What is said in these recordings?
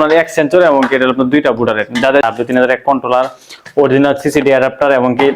আপনার এক সেন্সর এবং এটা হলো আপনার দুইটা বুটারের, যাদের 3001 কন্ট্রোলার, অরিজিনাল সিসিডি অ্যাডাপ্টার এবং কি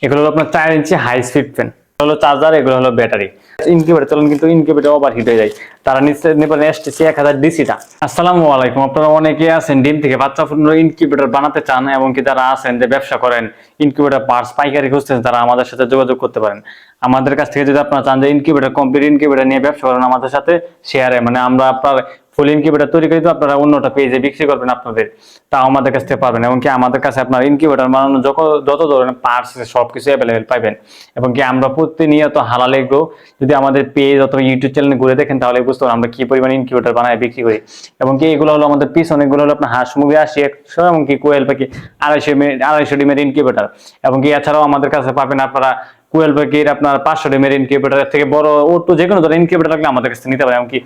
এগুলো হলো আপনার 4 ইঞ্চি হাই স্পিড ফ্যান, হলো চার্জার, এগুলো হলো ব্যাটারি। ইনকিউবেটর চলেন কিন্তু ইনকিউবেটর ওভারহিট হয়ে যায়, তারা নিশ্চয় নেবেন এসটিসি 1000 ডিসিটা। আসসালামু আলাইকুম। আপনারা অনেকে আছেন ডিম থেকে বাচ্চা ফুটানোর ইনকিউবেটর বানাতে চান এবং কি যারা আছেন যে ব্যবসা করেন, ইনকিউবেটর পার্টস পাইকারি খুঁজতেছেন, তারা আমাদের সাথে যোগাযোগ করতে পারেন। আমাদের কাছ থেকে যদি আপনারা চান যে ইনকিউবেটর কমপ্লিট ইনকিউবেটর নিয়ে ব্যবসা করেন আমাদের সাথে শেয়ারে, মানে আমরা আপনার ফুল ইনকিউবেটর তৈরি করে আপনারা অন্যটা পেজে বিক্রি করবেন আপনাদের, তাও আমাদের কাছ থেকে পাবেন। এবং কি আমাদের কাছে আপনার ইনকিউবেটর বানানোর যত ধরনের পার্টস সবকিছু অ্যাভেলেবেল পাবেন। এবং কি আমরা প্রতিনিয়ত হালাল এগ্রো, যদি আমাদের পেজ অথবা ইউটিউব চ্যানেলে ঘুরে দেখেন তাহলে বুঝতে পারবেন আমরা কি পরিমাণ ইনকিউবেটর বানায় বিক্রি করি। এবং কি এগুলো হলো আমাদের পিছনে, এগুলো হলো আপনার হাঁস মুরগি 80-100 এবং কি কোয়েল পাখি 250 ডিমের ইনকিউবেটর। এবং কি এছাড়াও আমাদের কাছে পাবেন আপনারা কোয়েল পাখির আপনার 500 ডিমের ইনকিউবেটর থেকে বড় ওটু যে কোনো ধরনের ইনকিউবেটর লাগলে আমাদের কাছে নিতে পারেন। এমনকি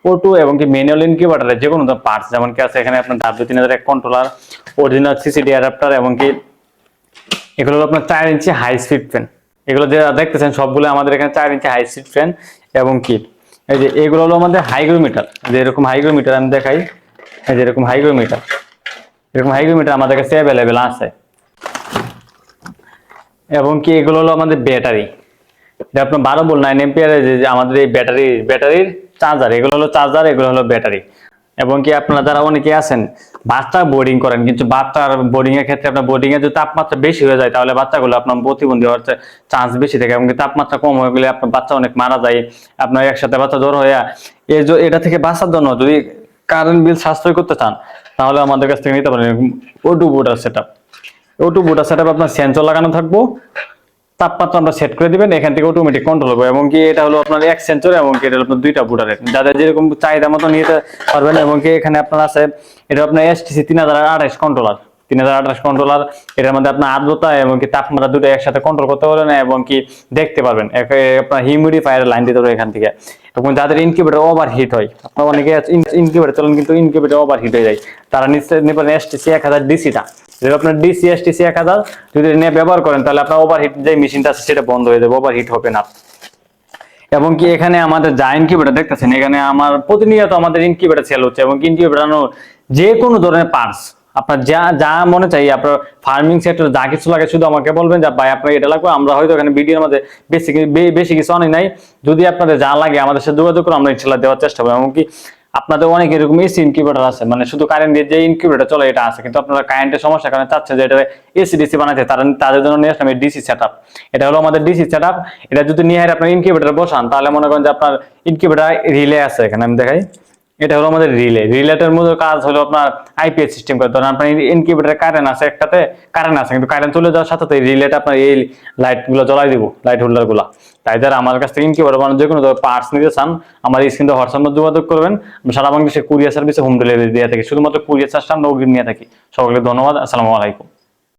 ওটু এবং কি ম্যানুয়াল ইনকিউবেটরের যে কোনো ধরনের পার্টস, যেমন কি আছে এখানে আপনার W3001 controller, original CCD adapter এবং কি এগুলো হলো আপনার 4 ইঞ্চি হাই স্পিড ফ্যান। এগুলো যে দেখতেছেন সবগুলো আমাদের এখানে 4 ইঞ্চি হাই স্পিড ফ্যান। এবং কি এই যে এগুলো হলো আমাদের হাইগ্রোমিটার, যে এরকম হাইগ্রোমিটার আমি দেখাই, এই যে এরকম হাইগ্রোমিটার, এরকম হাইগ্রোমিটার আমাদের কাছে অ্যাভেলেবেল আছে। এবং কি এগুলো হলো আমাদের ব্যাটারি, এটা আপনার 12 ভোল্ট 9 এম্পিয়ার যে আমাদের এই ব্যাটারির চার্জার, এগুলো হলো চার্জার, এগুলো হলো ব্যাটারি। এবং কি আপনারা যারা অনেকে আছেন বাচ্চা বোর্ডিং করেন, কিন্তু বাচ্চার বোর্ডিং এর ক্ষেত্রে আপনার বোর্ডিং এর যদি তাপমাত্রা বেশি হয়ে যায় তাহলে বাচ্চাগুলো আপনার প্রতিবন্ধী হওয়ার চান্স বেশি থাকে। এবং তাপমাত্রা কম হয়ে গেলে আপনার বাচ্চা অনেক মারা যায়, আপনার একসাথে বাচ্চা জ্বর হয়ে। এটা থেকে বাঁচার জন্য যদি কারেন্ট বিল সাশ্রয় করতে চান তাহলে আমাদের কাছ থেকে নিতে পারেন ওটু বুটার সেটআপ। ওটু বুটার সেটআপ আপনার সেন্সর লাগানো থাকবো, তাপমাত্রা আমরা সেট করে দিবেন, এখান থেকে অটোমেটিক কন্ট্রোল হবে। এবং কি এটা হলো আপনার এক সেন্সর এবং কি এটা হলো আপনার দুইটা বুটারের, যাদের যেরকম চাহিদা মতো নিতে পারবেন। এবং কি এখানে আপনার আছে এটা আপনার এসটিসি 3028 কন্ট্রোলার, 3028 কন্ট্রোলার। এটার মধ্যে আপনার আর্দ্রতা এবং কি তাপমাত্রা দুটো একসাথে কন্ট্রোল করতে পারবেন এবং কি দেখতে পারবেন। আপনার হিউমিডিফায়ার লাইন দিতে পারবেন এখান থেকে। এবং যাদের ইনকিউবেটর ওভারহিট হয়, আপনার অনেকে ইনকিউবেটর চলেন কিন্তু ইনকিউবেটর ওভারহিট হয়ে যায়, তারা নিশ্চয় নেবেন এসটিসি 1000 ডিসিটা। যদি আপনার ডিসি এসটিসি 1000 যদি নিয়ে ব্যবহার করেন তাহলে আপনার ওভারহিট যে মেশিনটা আছে সেটা বন্ধ হয়ে যাবে, ওভারহিট হবে না। এবং কি এখানে আমাদের যা ইনকিউবেটর দেখতেছেন, এখানে আমার প্রতিনিয়ত আমাদের ইনকিউবেটর সেল হচ্ছে। এবং ইনকিউবেটর যে কোনো ধরনের পার্টস আপনার যা যা মনে চাই, আপনার ফার্মিং সেক্টর যা কিছু লাগে শুধু আমাকে বলবেন যে ভাই আপনার এটা লাগবে। আমরা হয়তো এখানে ভিডিওর মধ্যে বেশি কিছু আনি নাই, যদি আপনাদের যা লাগে আমাদের সাথে যোগাযোগ করে আমরা ইনশাআল্লাহ দেওয়ার চেষ্টা করবো। এমনকি আপনাদের অনেক এরকম এসি ইনকিউবেটর আছে, মানে শুধু কারেন্ট দিয়ে যে ইনকিউবেটর চলে এটা আছে, কিন্তু আপনারা কারেন্টের সমস্যার কারণে চাচ্ছেন যে এটা এসি ডিসি বানাতে, তাদের জন্য নিয়ে আসলাম এই ডিসি সেটআপ। এটা হলো আমাদের ডিসি সেটআপ। এটা যদি নিয়ে আপনার ইনকিউবেটর বসান তাহলে মনে করেন যে আপনার ইনকিউবেটর রিলে আছে, এখানে আমি দেখাই, এটা হলো আমাদের রিলেটার মধ্যে কাজ হলো আপনার আইপিএস সিস্টেম করে। ধরেন আপনার ইনকিউবেটরে কারেন্ট আছে, একটাতে কারেন্ট আছে, কিন্তু কারেন্ট চলে যাওয়ার সাথে রিলেটা আপনার এই লাইট গুলো জ্বলাই দিব, লাইট হোল্ডার গুলা। তাই যারা আমার কাছ থেকে ইনকিউবেটর বানানোর যে কোনো পার্টস নিতে চান আমার স্ক্রিনে হোয়াটসঅ্যাপ মধ্যে যোগাযোগ করবেন। আমি সারা বাংলাদেশে কুরিয়ার সার্ভিসে হোম ডেলিভারি দিয়ে থাকি, শুধুমাত্র কুরিয়ার চার্জটা আমরা অগ্রিম নিয়ে থাকি। সকলকে ধন্যবাদ, আসসালামু আলাইকুম।